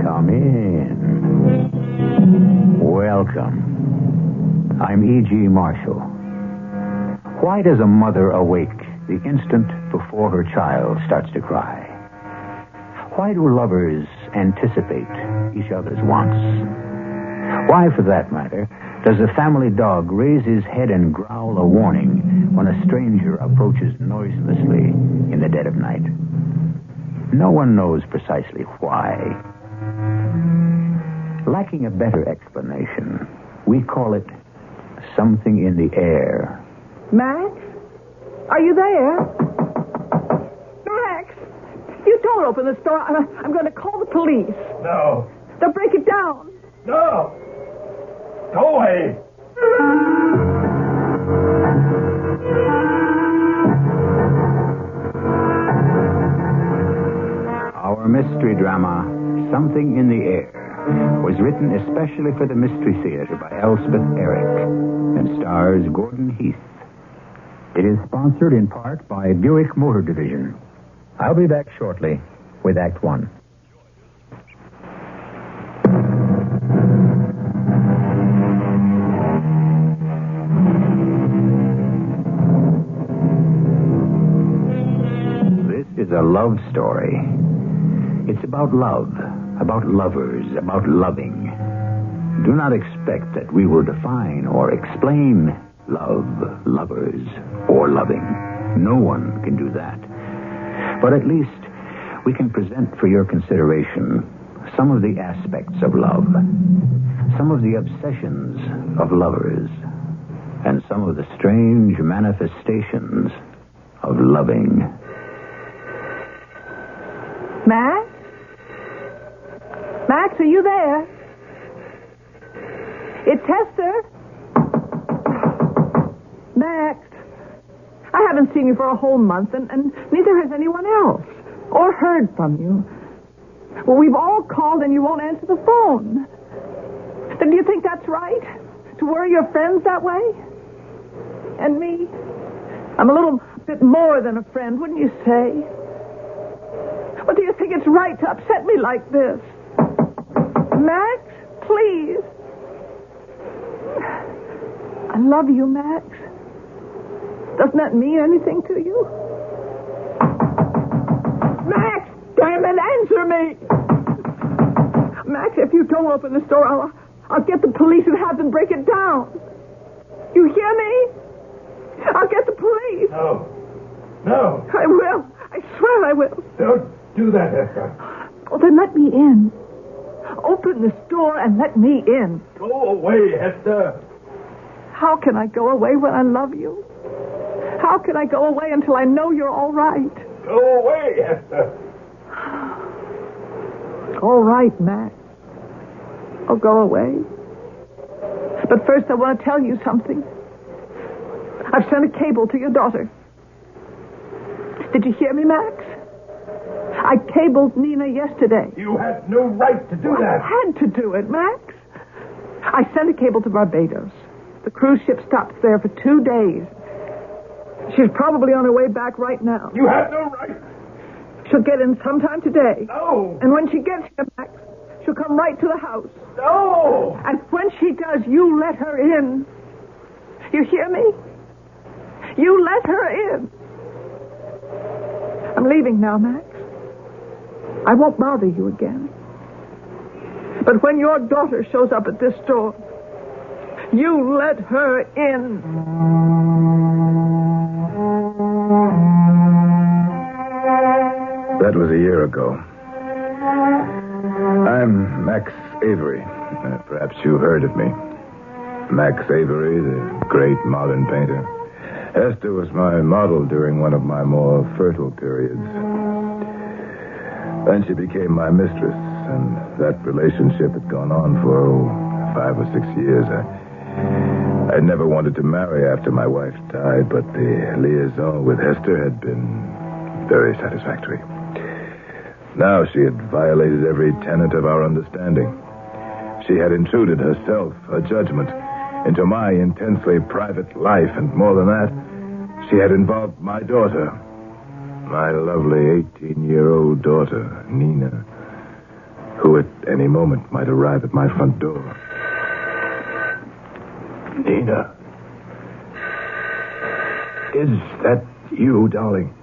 Come in. Welcome. I'm E.G. Marshall. Why does a mother awake the instant before her child starts to cry? Why do lovers anticipate each other's wants? Why, for that matter, does a family dog raise his head and growl a warning when a stranger approaches noiselessly in the dead of night? No one knows precisely why. Lacking a better explanation, we call it something in the air. Max? Are you there? Max! You don't open the store. I'm going to call the police. No. They'll break it down. No. Go away. Our mystery drama, Something in the Air, was written especially for the Mystery Theater by Elspeth Eric and stars Gordon Heath. It is sponsored in part by Buick Motor Division. I'll be back shortly with Act One. This is a love story. It's about love, about lovers, about loving. Do not expect that we will define or explain love, lovers, or loving. No one can do that. But at least we can present for your consideration some of the aspects of love, some of the obsessions of lovers, and some of the strange manifestations of loving. Max? Max, are you there? It's Hester. Max, I haven't seen you for a whole month, and neither has anyone else, or heard from you. Well, we've all called, and you won't answer the phone. Then do you think that's right? To worry your friends that way? And me? I'm a little bit more than a friend, wouldn't you say? Well, do you think it's right to upset me like this? Max, please. I love you, Max. Doesn't that mean anything to you? Max, damn it, answer me! Max, if you don't open the store, I'll get the police and have them break it down. You hear me? I'll get the police. No. No. I will. I swear I will. Don't do that, Hester. Oh, then let me in. Open the store and let me in. Go away, Hester. How can I go away when I love you? How can I go away until I know you're all right? Go away, Hester. All right, Max. I'll go away. But first I want to tell you something. I've sent a cable to your daughter. Did you hear me, Max? I cabled Nina yesterday. You had no right to do that. I had to do it, Max. I sent a cable to Barbados. The cruise ship stops there for 2 days. She's probably on her way back right now. You have no right. She'll get in sometime today. No. And when she gets here, Max, she'll come right to the house. No. And when she does, you let her in. You hear me? You let her in. I'm leaving now, Max. I won't bother you again. But when your daughter shows up at this store, you let her in. That was a year ago. I'm Max Avery. Perhaps you heard of me. Max Avery, the great modern painter. Hester was my model during one of my more fertile periods. Then she became my mistress, and that relationship had gone on for 5 or 6 years. I never wanted to marry after my wife died, but the liaison with Hester had been very satisfactory. Now she had violated every tenet of our understanding. She had intruded herself, her judgment, into my intensely private life, and more than that, she had involved my daughter, my lovely 18-year-old daughter, Nina, who at any moment might arrive at my front door. Nina. Is that you, darling?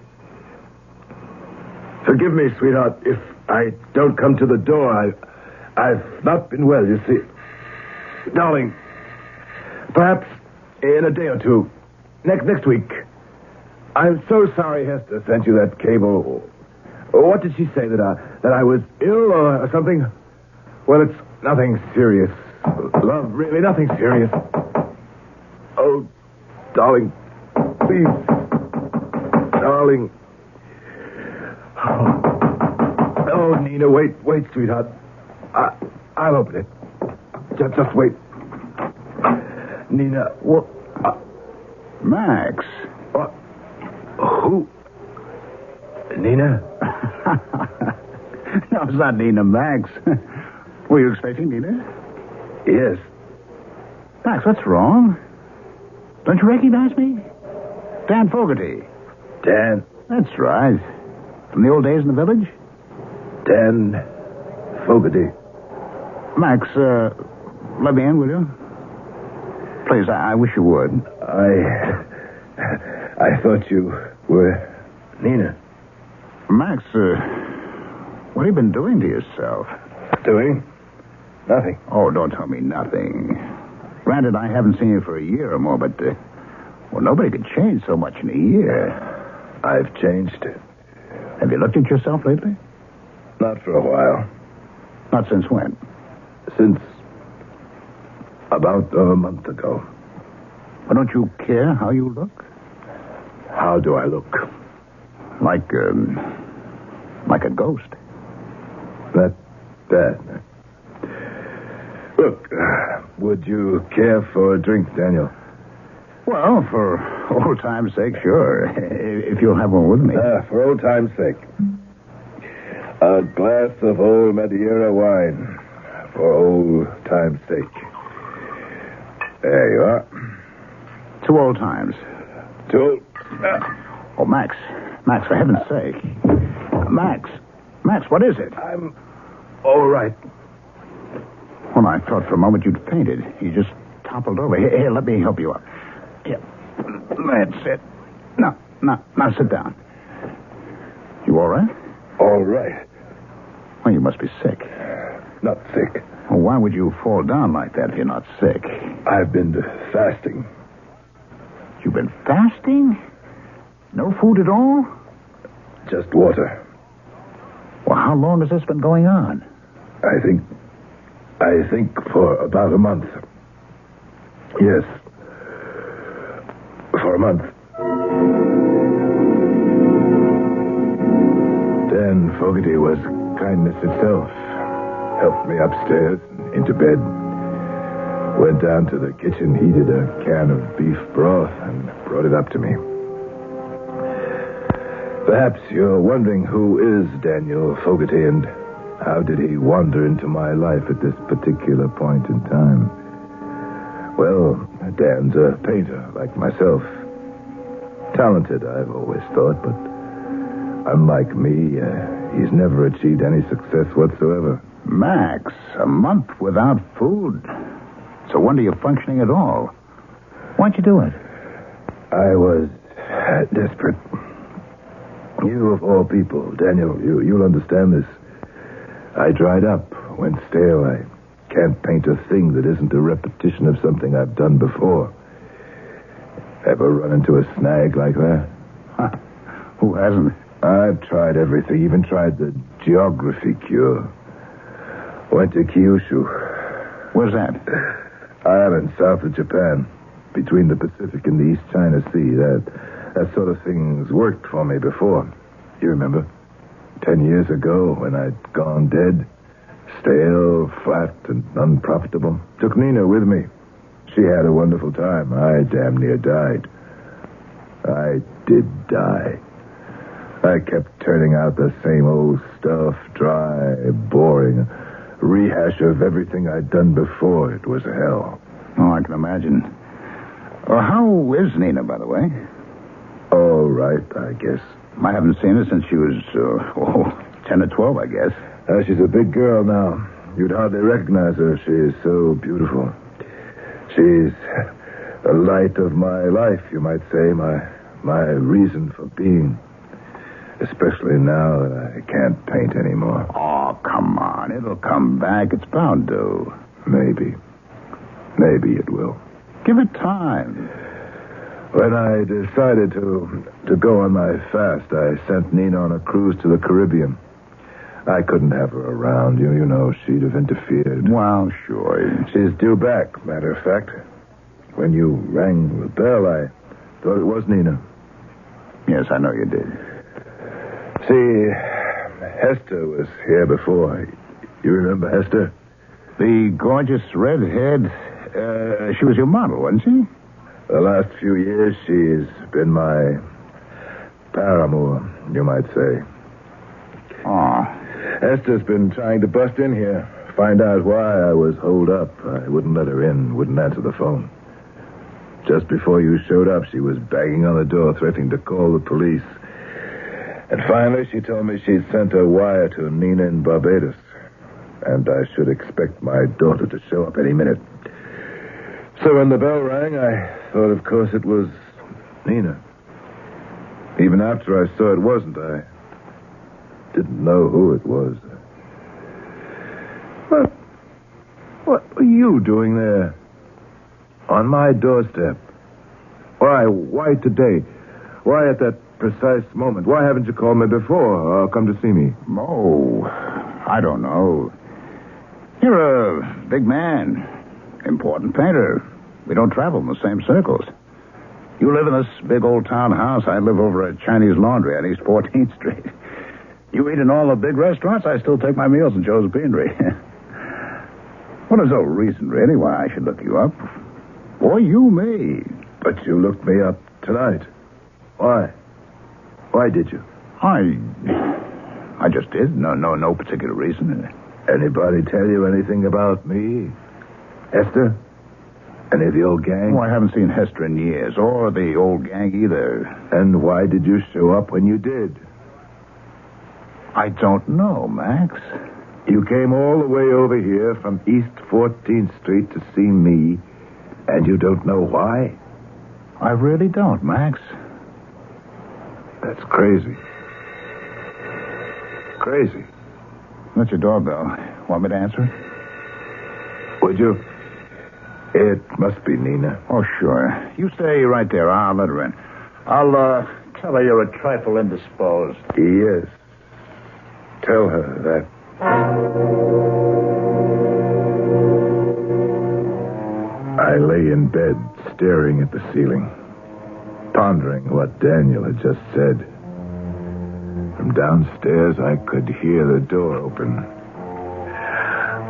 Forgive me, sweetheart, if I don't come to the door. I've not been well, you see. Darling, perhaps in a day or two, next week. I'm so sorry Hester sent you that cable. What did she say, that I was ill or something? Well, it's nothing serious. Love, really, nothing serious. Oh, darling, please. Darling. Oh, Nina, wait, sweetheart. I'll open it. Just wait. Nina, what? Max. Who? Nina? No, it's not Nina, Max. Were you expecting Nina? Yes. Max, what's wrong? Don't you recognize me? Dan Fogarty. Dan? That's right. From the old days in the village? Dan Fogarty. Max, let me in, will you? Please, I wish you would. I thought you were Nina. Max, what have you been doing to yourself? Doing? Nothing. Oh, don't tell me nothing. Granted, I haven't seen you for a year or more, but, nobody could change so much in a year. I've changed. Have you looked at yourself lately? Not for a while. Not since when? Since about a month ago. Well, don't you care how you look? How do I look? Like a ghost. That bad. Look, would you care for a drink, Daniel? Well, for old time's sake, sure. If you'll have one with me. For old time's sake. A glass of old Madeira wine. For old time's sake. There you are. 2 old times. 2. Oh, Max, for heaven's sake. Max, what is it? I'm all right. Well, I thought for a moment you'd fainted. You just toppled over. Here, let me help you up. Here. That's it. Now sit down. You all right? All right. Well, you must be sick. Not sick. Well, why would you fall down like that if you're not sick? I've been fasting. You've been fasting? No food at all? Just water. Well, how long has this been going on? I think for about a month. Yes. For a month. Dan Fogarty was kindness itself. Helped me upstairs, into bed. Went down to the kitchen, heated a can of beef broth, and brought it up to me. Perhaps you're wondering who is Daniel Fogarty and how did he wander into my life at this particular point in time? Well, Dan's a painter, like myself. Talented, I've always thought, but unlike me, he's never achieved any success whatsoever. Max, a month without food. It's a wonder you're functioning at all. Why'd you do it? I was desperate. You, of all people, Daniel, you'll understand this. I dried up, went stale. I can't paint a thing that isn't a repetition of something I've done before. Ever run into a snag like that? Huh. Who hasn't? I've tried everything, even tried the geography cure. Went to Kyushu. Where's that? Island south of Japan, between the Pacific and the East China Sea. That sort of thing's worked for me before. You remember? 10 years ago, when I'd gone dead, stale, flat, and unprofitable. Took Nina with me. She had a wonderful time. I damn near died. I did die. I kept turning out the same old stuff, dry, boring, rehash of everything I'd done before. It was hell. Oh, I can imagine. How is Nina, by the way? All right, I guess. I haven't seen her since she was, 10 or 12, I guess. She's a big girl now. You'd hardly recognize her. She is so beautiful. She's the light of my life, you might say, my reason for being. Especially now that I can't paint anymore. Oh, come on. It'll come back. It's bound to. Maybe. Maybe it will. Give it time. When I decided to go on my fast, I sent Nina on a cruise to the Caribbean. I couldn't have her around. You know, she'd have interfered. Well, sure. She's due back, matter of fact. When you rang the bell, I thought it was Nina. Yes, I know you did. See, Hester was here before. You remember Hester? The gorgeous redhead. She was your model, wasn't she? The last few years, she's been my paramour, you might say. Oh. Hester's been trying to bust in here, find out why I was holed up. I wouldn't let her in, wouldn't answer the phone. Just before you showed up, she was banging on the door, threatening to call the police. And finally, she told me she'd sent a wire to Nina in Barbados. And I should expect my daughter to show up any minute. So when the bell rang, I thought, of course, it was Nina. Even after I saw it wasn't, I didn't know who it was. What were you doing there? On my doorstep? Why today? Why at that precise moment? Why haven't you called me before or come to see me? Oh, I don't know. You're a big man. Important painter. We don't travel in the same circles. You live in this big old town house. I live over at Chinese Laundry on East 14th Street. You eat in all the big restaurants. I still take my meals in Joe's Beanery. Well, there's no reason, really, why I should look you up. Or you me. But you looked me up tonight. Why? Why did you? I just did. No particular reason. Anybody tell you anything about me? Hester? Any of the old gang? Oh, I haven't seen Hester in years, or the old gang either. And why did you show up when you did? I don't know, Max. You came all the way over here from East 14th Street to see me, and you don't know why? I really don't, Max. That's crazy. Crazy. That's your doorbell. Want me to answer? Would you? It must be Nina. Oh, sure. You stay right there. I'll let her in. I'll tell her you're a trifle indisposed. Yes. Tell her that. I lay in bed, staring at the ceiling, pondering what Daniel had just said. From downstairs, I could hear the door open.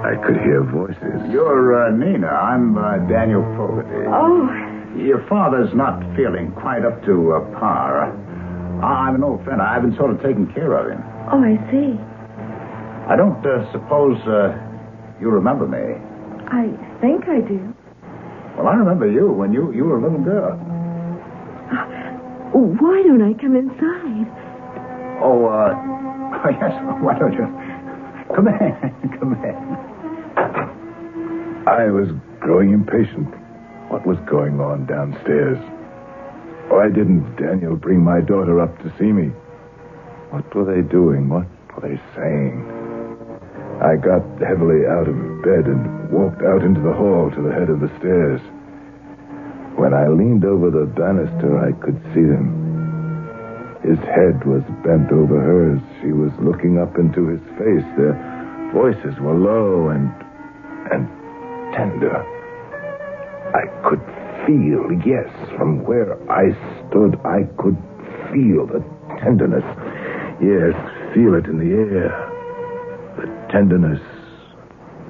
I could hear voices. You're Nina. I'm Daniel Fogarty. Oh. Your father's not feeling quite up to par. I'm an old friend. I've been sort of taking care of him. Oh, I see. I don't suppose you remember me. I think I do. Well, I remember you when you were a little girl. Why don't I come inside? Oh, yes. Why don't you? Come in. Come in. I was growing impatient. What was going on downstairs? Why didn't Daniel bring my daughter up to see me? What were they doing? What were they saying? I got heavily out of bed and walked out into the hall to the head of the stairs. When I leaned over the banister, I could see them. His head was bent over hers. She was looking up into his face. Their voices were low and tender. I could feel, yes, from where I stood, I could feel the tenderness. Yes, feel it in the air. The tenderness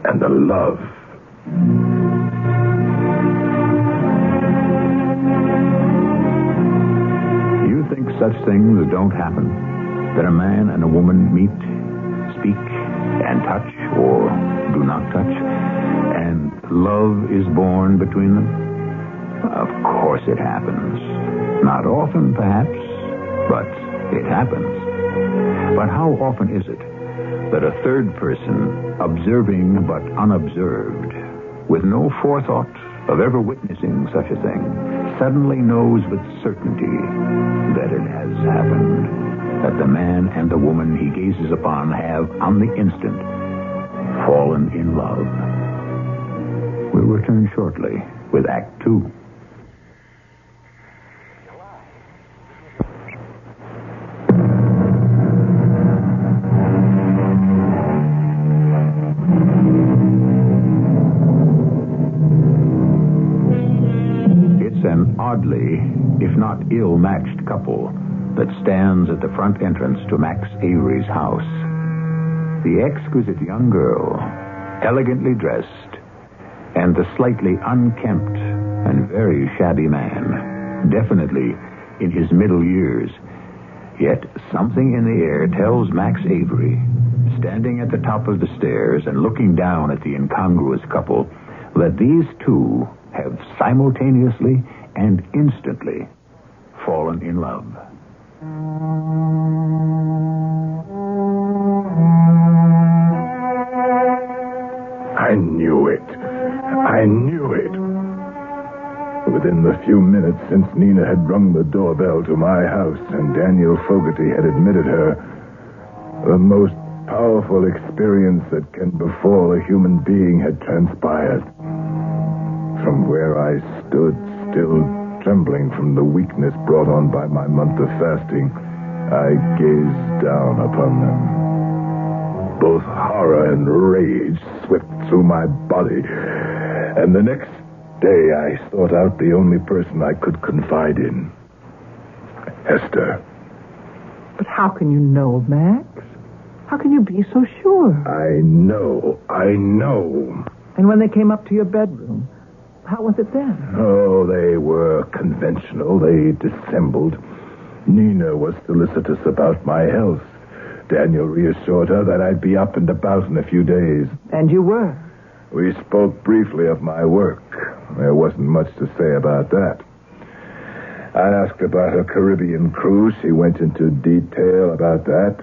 and the love. You think such things don't happen? that a man and a woman meet, speak, and touch, or do not touch, and love is born between them? Of course it happens. Not often, perhaps, but it happens. But how often is it that a third person, observing but unobserved, with no forethought of ever witnessing such a thing, suddenly knows with certainty that it has happened, that the man and the woman he gazes upon have, on the instant, fallen in love? We'll return shortly with Act 2. An oddly, if not ill-matched couple that stands at the front entrance to Max Avery's house. The exquisite young girl, elegantly dressed, and the slightly unkempt and very shabby man, definitely in his middle years. Yet something in the air tells Max Avery, standing at the top of the stairs and looking down at the incongruous couple, that these two have simultaneously and instantly fallen in love. I knew it. I knew it. Within the few minutes since Nina had rung the doorbell to my house and Daniel Fogarty had admitted her, the most powerful experience that can befall a human being had transpired. From where I stood, still trembling from the weakness brought on by my month of fasting, I gazed down upon them. Both horror and rage swept through my body, and the next day I sought out the only person I could confide in. Hester. But how can you know, Max? How can you be so sure? I know. And when they came up to your bedroom, how was it then? Oh, they were conventional. They dissembled. Nina was solicitous about my health. Daniel reassured her that I'd be up and about in a few days. And you were? We spoke briefly of my work. There wasn't much to say about that. I asked about her Caribbean cruise. She went into detail about that.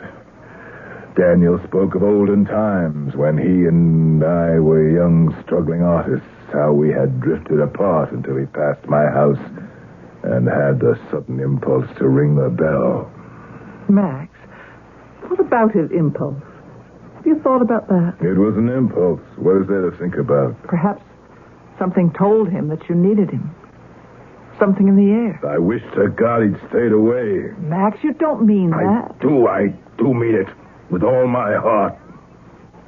Daniel spoke of olden times when he and I were young, struggling artists, how we had drifted apart until he passed my house and had the sudden impulse to ring the bell. Max, what about his impulse? Have you thought about that? It was an impulse. What is there to think about? Perhaps something told him that you needed him. Something in the air. I wish to God he'd stayed away. Max, you don't mean that. I do mean it. With all my heart.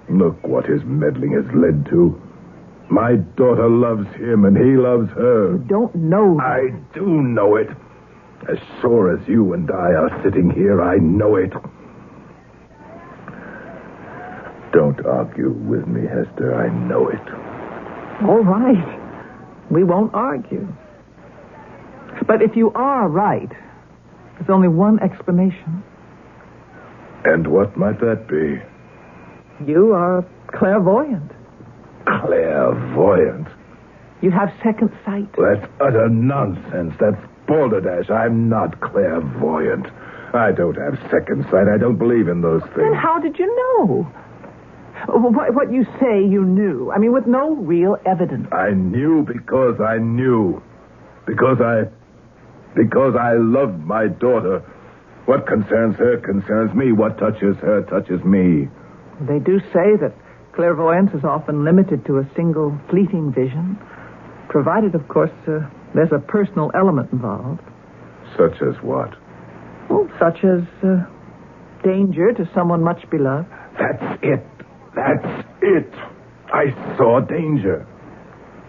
Look what his meddling has led to. My daughter loves him and he loves her. You don't know that. I do know it. As sure as you and I are sitting here, I know it. Don't argue with me, Hester. I know it. All right. We won't argue. But if you are right, there's only one explanation. And what might that be? You are clairvoyant. Clairvoyant? You have second sight. That's utter nonsense. That's balderdash. I'm not clairvoyant. I don't have second sight. I don't believe in those things. Then how did you know? What you say you knew. I mean, with no real evidence. I knew because I knew. Because I loved my daughter. What concerns her concerns me. What touches her touches me. They do say that clairvoyance is often limited to a single fleeting vision, provided, of course, there's a personal element involved. Such as what? Well, such as danger to someone much beloved. That's it. I saw danger.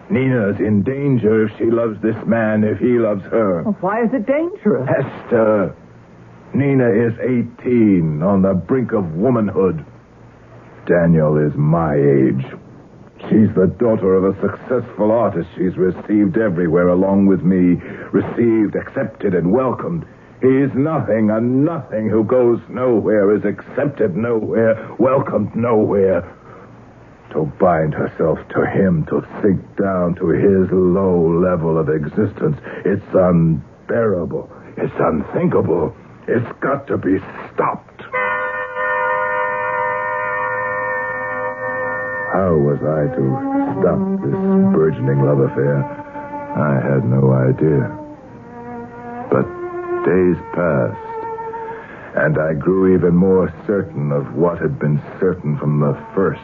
Nina's in danger if she loves this man, if he loves her. Well, why is it dangerous? Hester, Nina is 18, on the brink of womanhood. Daniel is my age. She's the daughter of a successful artist. She's received everywhere along with me. Received, accepted, and welcomed. He's nothing, a nothing who goes nowhere, is accepted nowhere, welcomed nowhere. To bind herself to him, to sink down to his low level of existence, it's unbearable. It's unthinkable. It's got to be stopped. How was I to stop this burgeoning love affair? I had no idea. But days passed, and I grew even more certain of what had been certain from the first.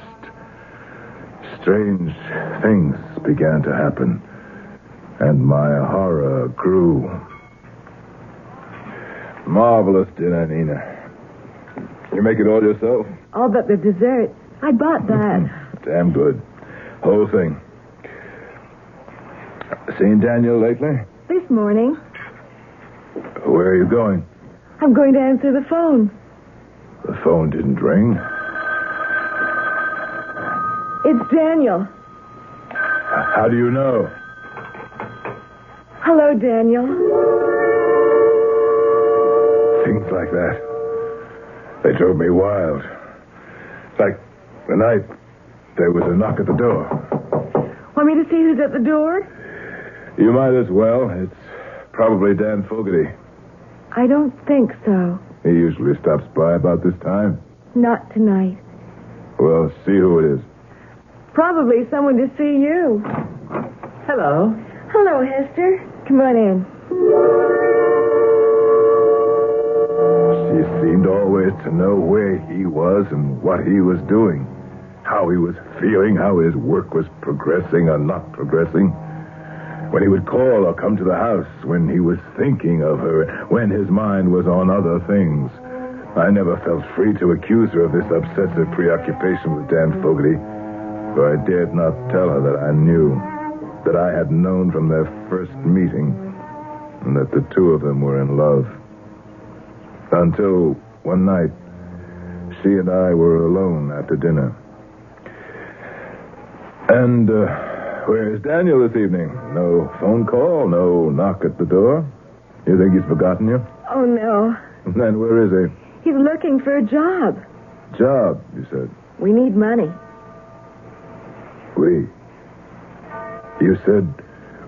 Strange things began to happen, and my horror grew. Marvelous dinner, Nina. You make it all yourself? All but the dessert. I bought that. Damn good. Whole thing. Seen Daniel lately? This morning. Where are you going? I'm going to answer the phone. The phone didn't ring. It's Daniel. How do you know? Hello, Daniel. Things like that. They drove me wild. Like the night there was a knock at the door. Want me to see who's at the door? You might as well. It's probably Dan Fogarty. I don't think so. He usually stops by about this time. Not tonight. Well, see who it is. Probably someone to see you. Hello. Hello, Hester. Come on in. She seemed always to know where he was and what he was doing, how he was feeling, how his work was progressing or not progressing. When he would call or come to the house, when he was thinking of her, when his mind was on other things. I never felt free to accuse her of this obsessive preoccupation with Dan Fogarty, for I dared not tell her that I knew, that I had known from their first meeting, and that the two of them were in love. Until one night, she and I were alone after dinner. And, where's Daniel this evening? No phone call, no knock at the door? You think he's forgotten you? Oh, no. Then where is he? He's looking for a job. Job, you said. We need money. We? You said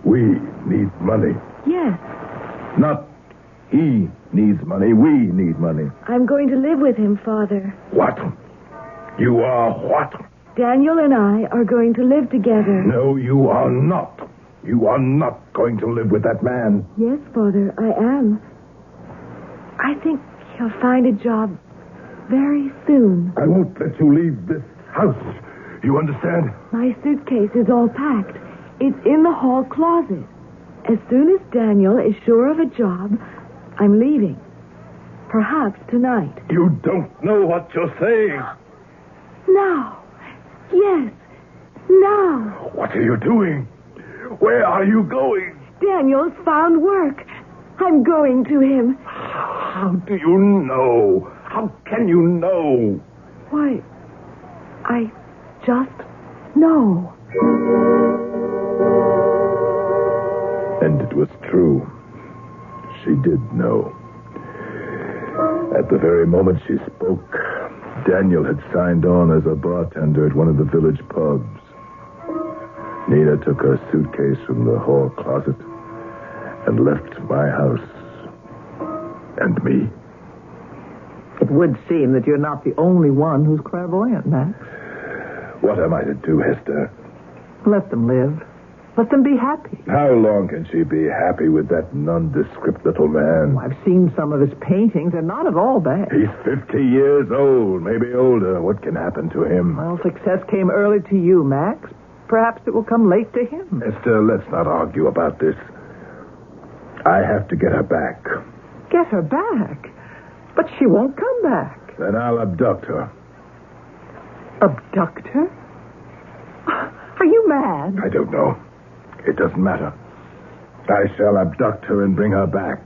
we need money. Yes. Not he needs money, we need money. I'm going to live with him, Father. What? You are what? Daniel and I are going to live together. No, you are not. You are not going to live with that man. Yes, Father, I am. I think he'll find a job very soon. I won't let you leave this house. You understand? My suitcase is all packed. It's in the hall closet. As soon as Daniel is sure of a job, I'm leaving. Perhaps tonight. You don't know what you're saying. Now. Yes. Now. What are you doing? Where are you going? Daniel's found work. I'm going to him. How do you know? How can you know? Why, I just know. And it was true. She did know. At the very moment she spoke, Daniel had signed on as a bartender at one of the village pubs. Nina took her suitcase from the hall closet and left my house. And me. It would seem that you're not the only one who's clairvoyant, Max. What am I to do, Hester? Let them live. Let them be happy. How long can she be happy with that nondescript little man? I've seen some of his paintings. They're not at all bad. He's 50 years old, maybe older. What can happen to him? Well, success came early to you, Max. Perhaps it will come late to him. Esther, let's not argue about this. I have to get her back. Get her back? But she won't come back. Then I'll abduct her. Abduct her? Are you mad? I don't know. It doesn't matter. I shall abduct her and bring her back.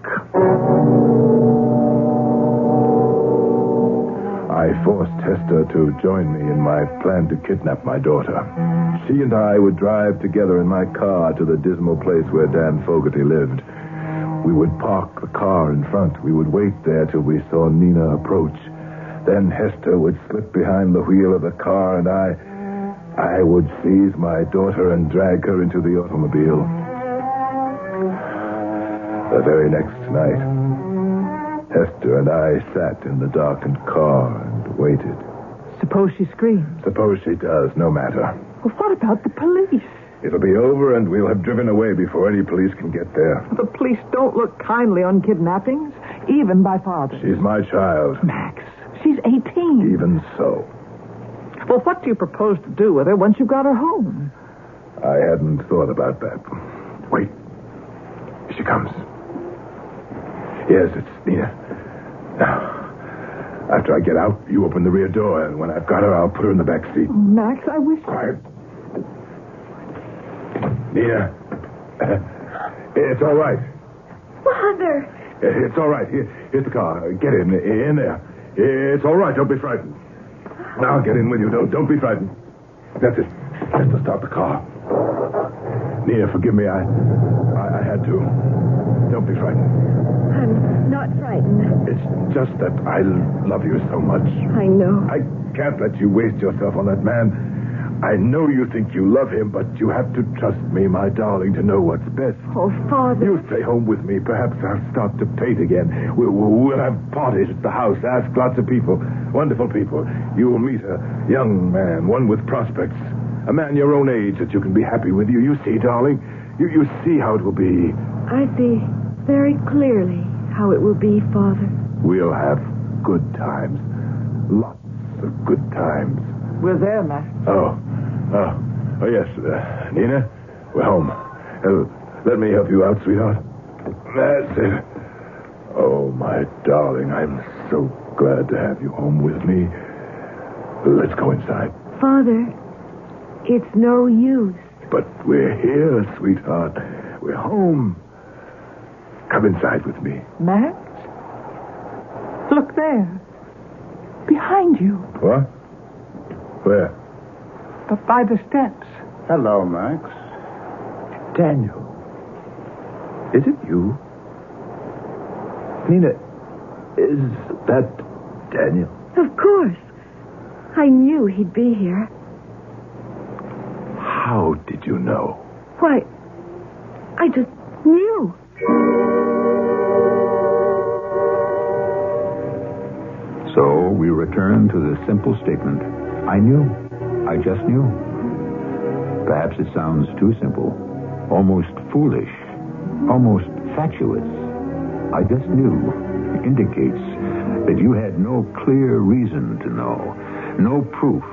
I forced Hester to join me in my plan to kidnap my daughter. She and I would drive together in my car to the dismal place where Dan Fogarty lived. We would park the car in front. We would wait there till we saw Nina approach. Then Hester would slip behind the wheel of the car, and I would seize my daughter and drag her into the automobile. The very next night, Hester and I sat in the darkened car and waited. Suppose she screams. Suppose she does, no matter. Well, what about the police? It'll be over, and we'll have driven away before any police can get there. The police don't look kindly on kidnappings, even by fathers. She's my child. Max, she's 18. Even so. Well, what do you propose to do with her once you've got her home? I hadn't thought about that. Wait. Here she comes. Yes, it's Nina. Now, after I get out, you open the rear door, and when I've got her, I'll put her in the back seat. Max, I wish... Quiet. Nina. It's all right. Father! It's all right. Here's the car. Get in there. It's all right. Don't be frightened. Now get in with you. Don't be frightened. That's it. Just to start the car. Nina, forgive me. I had to. Don't be frightened. I'm not frightened. It's just that I love you so much. I know. I can't let you waste yourself on that man. I know you think you love him, but you have to trust me, my darling, to know what's best. Oh, Father. You stay home with me. Perhaps I'll start to paint again. We'll have parties at the house. Ask lots of people. Wonderful people. You will meet a young man, one with prospects. A man your own age that you can be happy with. You see, darling. You see how it will be. I see very clearly how it will be, Father. We'll have good times. Lots of good times. We're there, Max. Oh, yes. Nina, we're home. Let me help you out, sweetheart. That's it. Oh, my darling, I'm so glad to have you home with me. Let's go inside. Father, it's no use. But we're here, sweetheart. We're home. Come inside with me. Max? Look there. Behind you. What? Where? By the steps. Hello, Max. Daniel. Is it you? Nina, is that Daniel? Of course. I knew he'd be here. How did you know? Why, I just knew. So we return to the simple statement, I knew. I just knew. Perhaps it sounds too simple, almost foolish, almost fatuous. I just knew indicates that you had no clear reason to know, no proof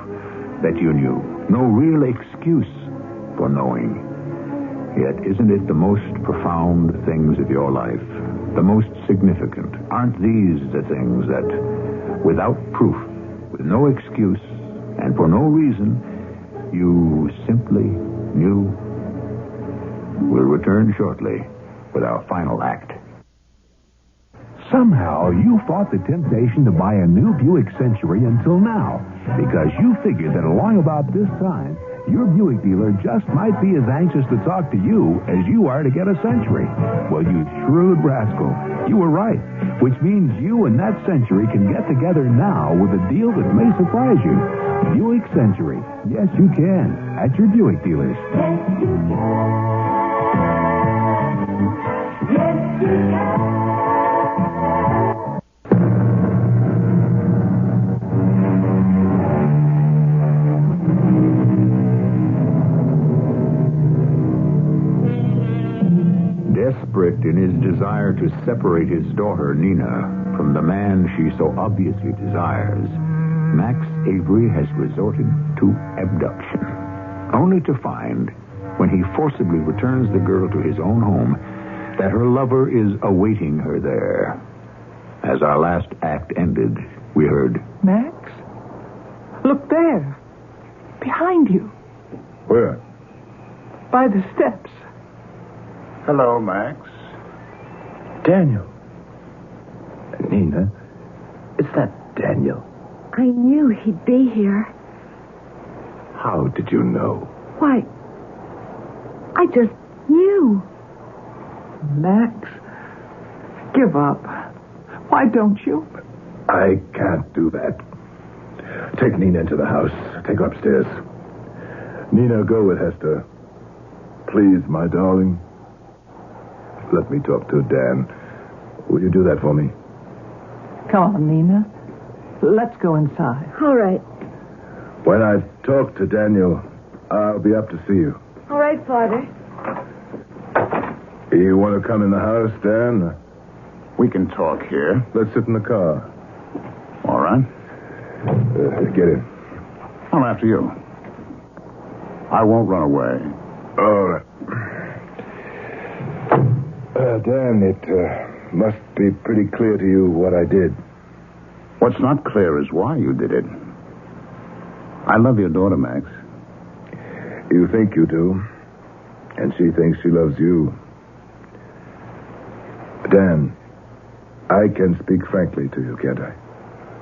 that you knew, no real excuse for knowing. Yet isn't it the most profound things of your life, the most significant? Aren't these the things that, without proof, with no excuse, and for no reason, you simply knew? We'll return shortly with our final act. Somehow, you fought the temptation to buy a new Buick Century until now, because you figured that along about this time, your Buick dealer just might be as anxious to talk to you as you are to get a Century. Well, you shrewd rascal, you were right, which means you and that Century can get together now with a deal that may surprise you. Buick Century. Yes, you can. At your Buick dealers. Yes, you can. Yes, you can. Desperate in his desire to separate his daughter, Nina, from the man she so obviously desires, Max Avery has resorted to abduction, only to find, when he forcibly returns the girl to his own home, that her lover is awaiting her there. As our last act ended, we heard, Max? Look there. Behind you. Where? By the steps. Hello, Max. Daniel. Nina, is that Daniel? I knew he'd be here. How did you know? Why, I just knew. Max, Give up. Why don't you? I can't do that. Take Nina into the house. Take her upstairs. Nina, go with Hester. Please, my darling. Let me talk to Dan. Will you do that for me? Come on, Nina. Let's go inside. All right. When I've talked to Daniel, I'll be up to see you. All right, Father. You want to come in the house, Dan? We can talk here. Let's sit in the car. All right. Get in. I'm after you. I won't run away. All right. Dan, it must be pretty clear to you what I did. What's not clear is why you did it. I love your daughter, Max. You think you do, and she thinks she loves you. Dan, I can speak frankly to you, can't I?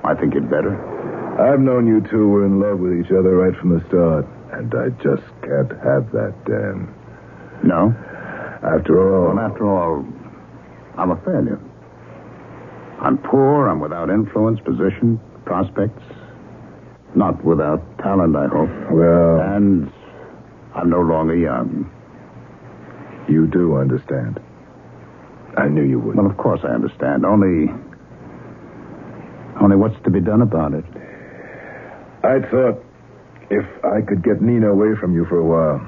I think you'd better. I've known you two were in love with each other right from the start, and I just can't have that, Dan. No? After all, I'm a failure. I'm poor, I'm without influence, position, prospects. Not without talent, I hope. Well, And I'm no longer young. you do understand. I knew you would. Well, of course I understand. Only what's to be done about it? I thought if I could get Nina away from you for a while,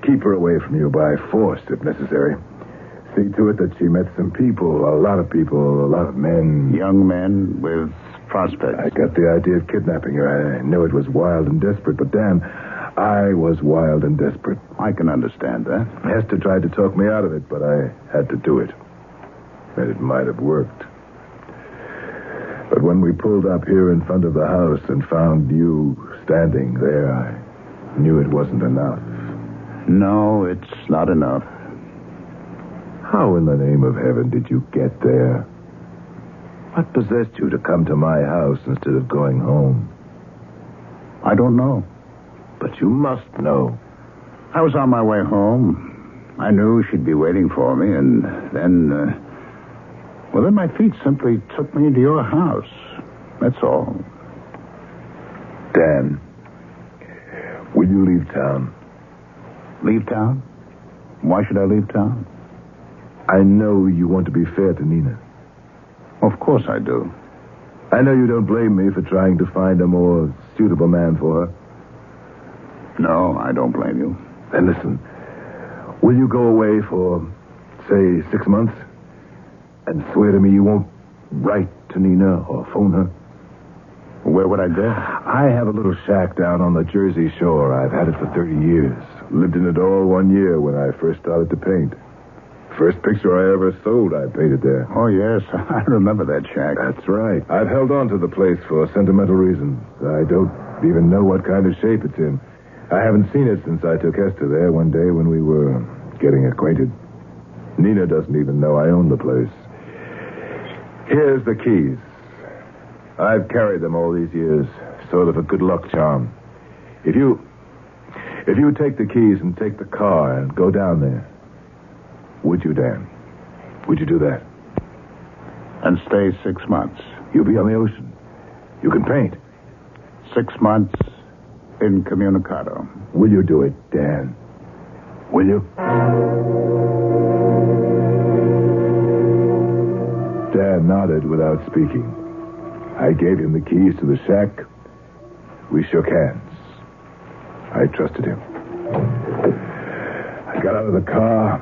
keep her away from you by force, if necessary. See to it that she met some people, a lot of men. Young men with prospects. I got the idea of kidnapping her. I knew it was wild and desperate, but Dan, I was wild and desperate. I can understand that. Hester tried to talk me out of it, but I had to do it. And it might have worked. But when we pulled up here in front of the house and found you standing there, I knew it wasn't enough. No, it's not enough. How in the name of heaven did you get there? What possessed you to come to my house instead of going home? I don't know. But you must know. I was on my way home. I knew she'd be waiting for me, and then my feet simply took me into your house. That's all. Dan, will you leave town? Leave town? Why should I leave town? I know you want to be fair to Nina. Of course I do. I know you don't blame me for trying to find a more suitable man for her. No, I don't blame you. Then listen, will you go away for, say, 6 months? And swear to me you won't write to Nina or phone her? Where would I go? I have a little shack down on the Jersey Shore. I've had it for 30 years. Lived in it all 1 year when I first started to paint. First picture I ever sold, I painted there. Oh, yes. I remember that shack. That's right. I've held on to the place for sentimental reasons. I don't even know what kind of shape it's in. I haven't seen it since I took Hester there one day when we were getting acquainted. Nina doesn't even know I own the place. Here's the keys. I've carried them all these years, sort of a good luck charm. If you take the keys and take the car and go down there, would you, Dan? Would you do that? And stay 6 months. You'll be on the ocean. You can paint. 6 months incommunicado. Will you do it, Dan? Will you? Dan nodded without speaking. I gave him the keys to the shack. We shook hands. I trusted him. I got out of the car.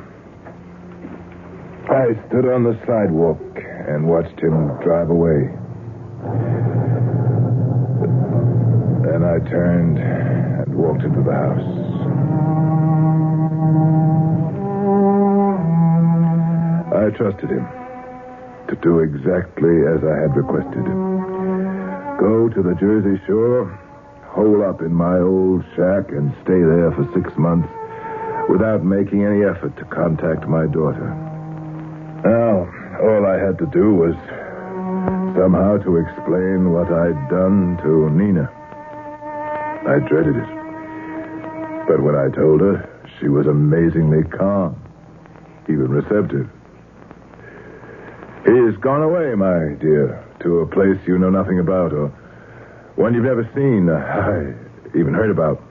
I stood on the sidewalk and watched him drive away. Then I turned and walked into the house. I trusted him to do exactly as I had requested. Go to the Jersey Shore, hole up in my old shack, and stay there for 6 months without making any effort to contact my daughter. Now, all I had to do was somehow to explain what I'd done to Nina. I dreaded it. But when I told her, she was amazingly calm, even receptive. He's gone away, my dear, to a place you know nothing about, or one you've never seen, even heard about.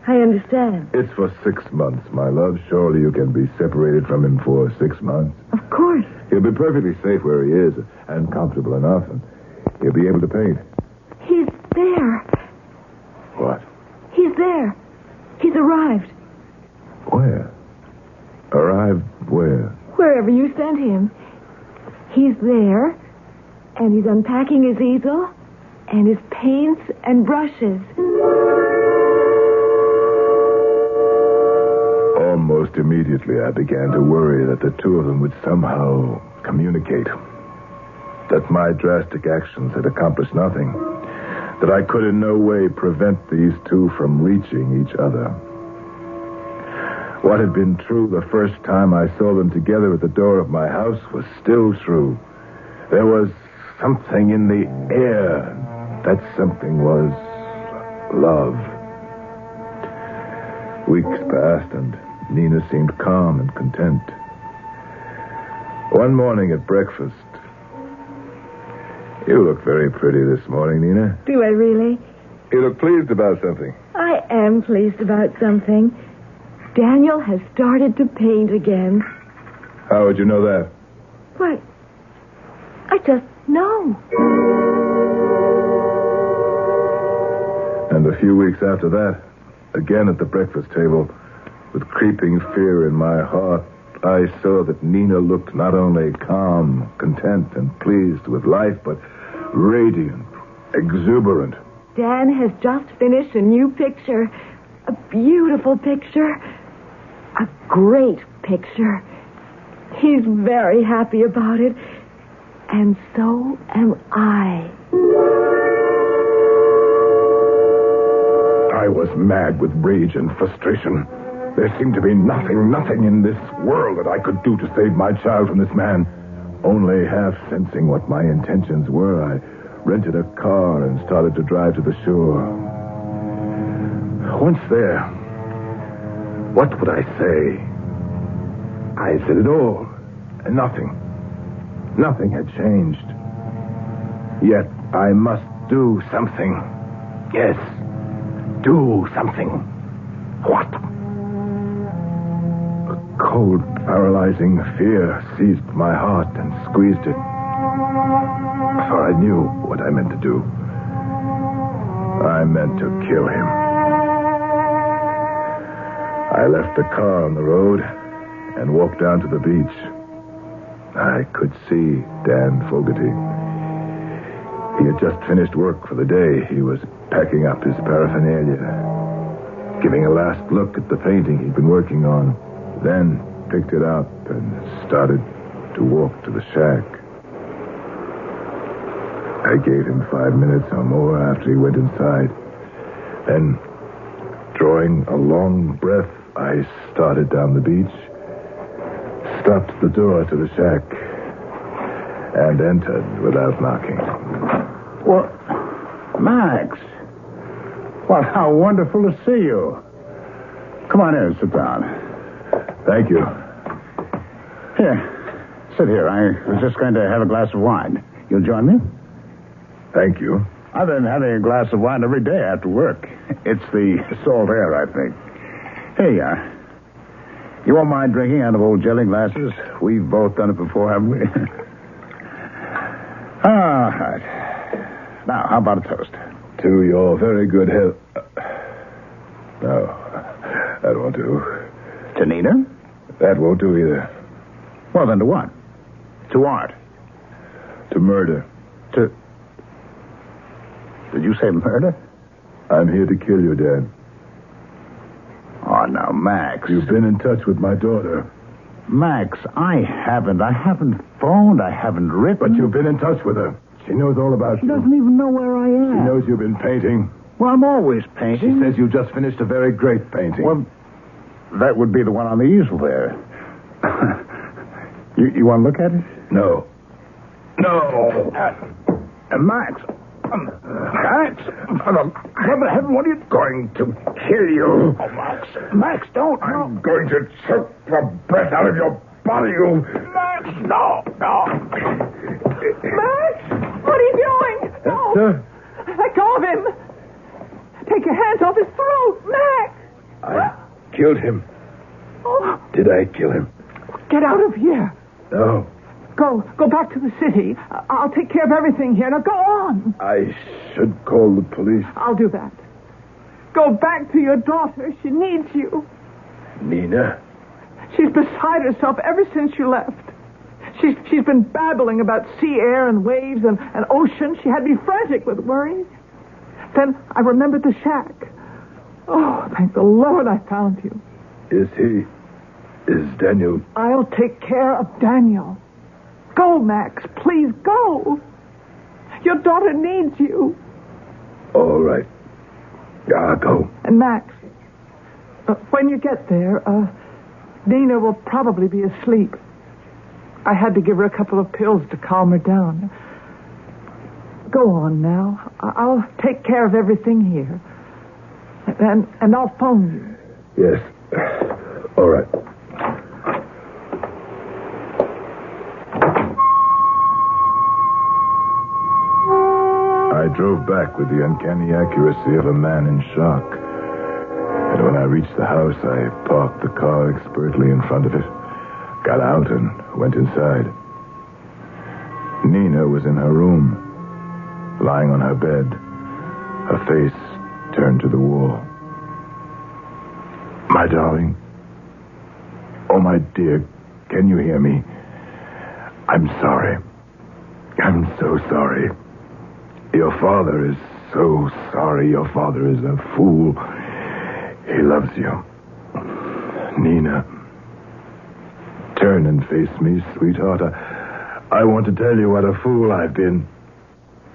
I understand. It's for 6 months, my love. Surely you can be separated from him for 6 months. Of course. He'll be perfectly safe where he is, and comfortable enough, and he'll be able to paint. He's there. What? He's there. He's arrived. Where? Arrived where? Wherever you sent him. He's there, and he's unpacking his easel, and his paints and brushes. Almost immediately, I began to worry that the two of them would somehow communicate. That my drastic actions had accomplished nothing. That I could in no way prevent these two from reaching each other. What had been true the first time I saw them together at the door of my house was still true. There was something in the air. That something was love. Weeks passed, and Nina seemed calm and content. One morning at breakfast... You look very pretty this morning, Nina. Do I really? You look pleased about something. I am pleased about something. Daniel has started to paint again. How would you know that? Why, I just know. And a few weeks after that, again at the breakfast table, with creeping fear in my heart, I saw that Nina looked not only calm, content, and pleased with life, but radiant, exuberant. Dan has just finished a new picture. A beautiful picture. A great picture. He's very happy about it. And so am I. I was mad with rage and frustration. There seemed to be nothing in this world that I could do to save my child from this man. Only half sensing what my intentions were, I rented a car and started to drive to the shore. Once there, what would I say? I said it all, and nothing. Nothing had changed. Yet I must do something. Yes, do something. What? Cold, paralyzing fear seized my heart and squeezed it. For I knew what I meant to do. I meant to kill him. I left the car on the road and walked down to the beach. I could see Dan Fogarty. He had just finished work for the day. He was packing up his paraphernalia, giving a last look at the painting he'd been working on. Then picked it up and started to walk to the shack. I gave him 5 minutes or more after he went inside. Then, drawing a long breath, I started down the beach, stopped at the door to the shack, and entered without knocking. Well, Max. Well, how wonderful to see you. Come on in, sit down. Thank you. Here, sit here. I was just going to have a glass of wine. You'll join me? Thank you. I've been having a glass of wine every day after work. It's the salt air, I think. Here you are. You won't mind drinking out of old jelly glasses? We've both done it before, haven't we? All right. Now, how about a toast? To your very good health. No, that won't do. To Nina? That won't do either. Well, then to what? To art. To murder. To... Did you say murder? I'm here to kill you, Dan. Oh, now, Max. You've been in touch with my daughter. Max, I haven't. I haven't phoned. I haven't written. But you've been in touch with her. She knows all about She you. doesn't even know where I am. She knows you've been painting. Well, I'm always painting. She says you just finished a very great painting. Well, that would be the one on the easel there. You want to look at it? No. No. Max. Max. For the heaven, what are you Going to kill you. Oh, Max. Max, don't. I'm going to choke the breath out of your body, you... Max. No. Max! What are you doing? No! Esther? Let go of him! Take your hands off his throat! Max! I killed him. Oh, Did I kill him? get out of here. No. Go back to the city. I'll take care of everything here. Now go on. I should call the police. I'll do that. Go back to your daughter. She needs you. Nina? She's beside herself ever since you left. She's been babbling about sea air and waves and ocean. She had me frantic with worry. Then I remembered the shack. Oh, thank the Lord I found you. Is Daniel... I'll take care of Daniel. Go, Max. Please go. Your daughter needs you. All right. I'll go. And Max, when you get there, Nina will probably be asleep. I had to give her a couple of pills to calm her down. Go on now. I'll take care of everything here. And I'll phone you. Yes. All right. I drove back with the uncanny accuracy of a man in shock. And when I reached the house, I parked the car expertly in front of it, got out, and went inside. Nina was in her room, lying on her bed, her face turned to the wall. My darling. Oh, my dear, can you hear me? I'm sorry. I'm so sorry. Your father is so sorry. Your father is a fool. He loves you. Nina, turn and face me, sweetheart. I want to tell you what a fool I've been.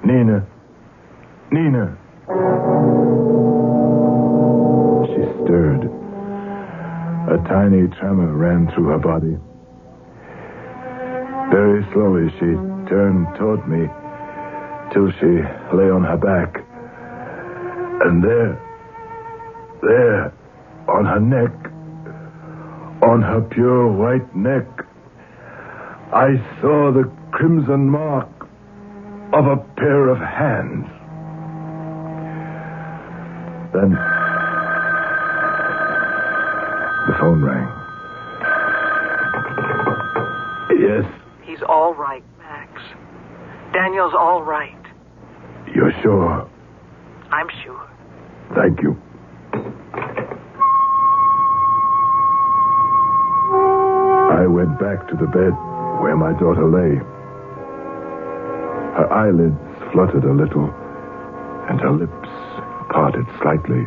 Nina. Nina. She stirred. A tiny tremor ran through her body. Very slowly she turned toward me till she lay on her back. And there, on her neck, on her pure white neck, I saw the crimson mark of a pair of hands. Then the phone rang. Yes? He's all right, Max. Daniel's all right. You're sure? I'm sure. Thank you. I went back to the bed where my daughter lay. Her eyelids fluttered a little, and her lips parted slightly.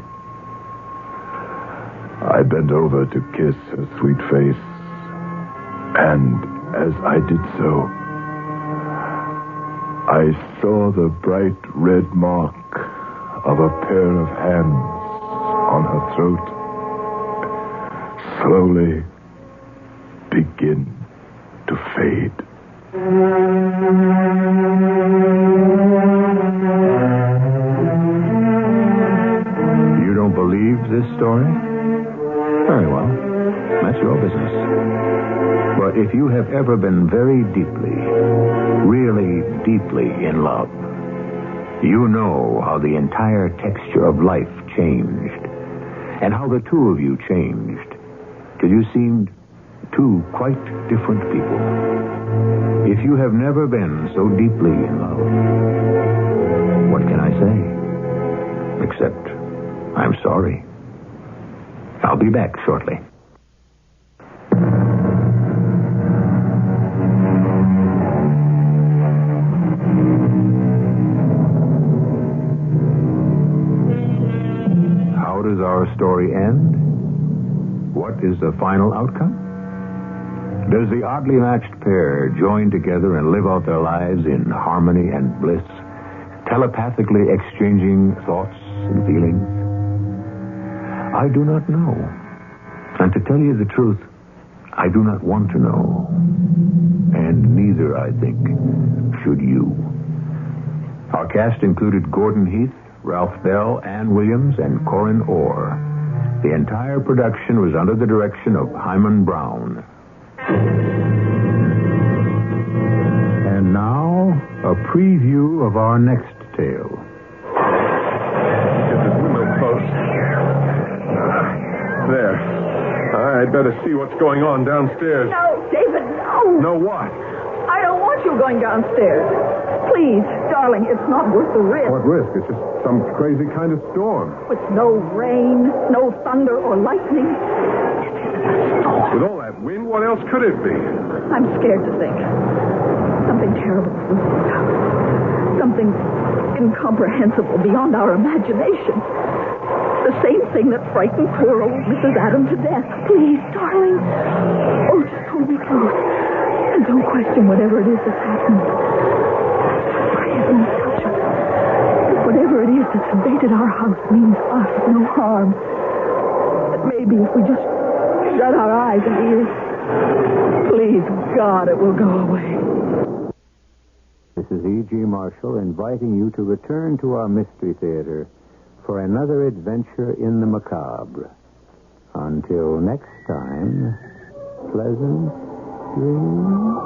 I bent over to kiss her sweet face, and as I did so, I saw the bright red mark of a pair of hands on her throat slowly begin to fade. You don't believe this story? Very well. That's your business. But if you have ever been very deeply, really deeply in love, you know how the entire texture of life changed, and how the two of you changed, till you seemed two quite different people. If you have never been so deeply in love, what can I say? Except, I'm sorry. I'll be back shortly. How does our story end? What is the final outcome? Does the oddly matched pair join together and live out their lives in harmony and bliss, telepathically exchanging thoughts and feelings? I do not know. And to tell you the truth, I do not want to know. And neither, I think, should you. Our cast included Gordon Heath, Ralph Bell, Ann Williams, and Corin Orr. The entire production was under the direction of Hyman Brown. And now, a preview of our next tale. Get this window closed. There. I'd better see what's going on downstairs. No, David, no. No what? I don't want you going downstairs. Please, darling, it's not worth the risk. What risk? It's just some crazy kind of storm. With no rain, no thunder or lightning. With all that wind, what else could it be? I'm scared to think. Something terrible. Something incomprehensible beyond our imagination. The same thing that frightened poor old Mrs. Adam to death. Please, darling. Oh, just hold me close. And don't question whatever it is that's happened. For heaven's touch us. Whatever it is that's invaded our house means us no harm. But maybe if we just shut our eyes and ears, please, God, it will go away. This is E.G. Marshall inviting you to return to our Mystery Theater for another adventure in the macabre. Until next time, pleasant dreams.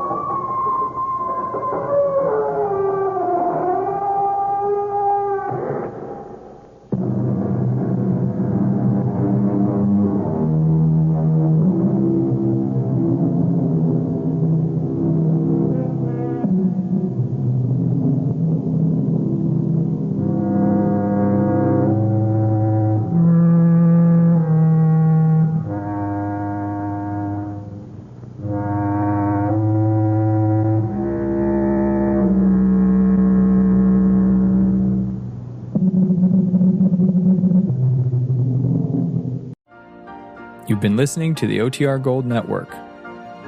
You've been listening to the OTR Gold Network.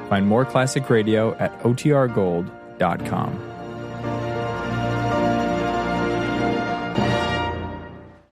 Find more classic radio at otrgold.com.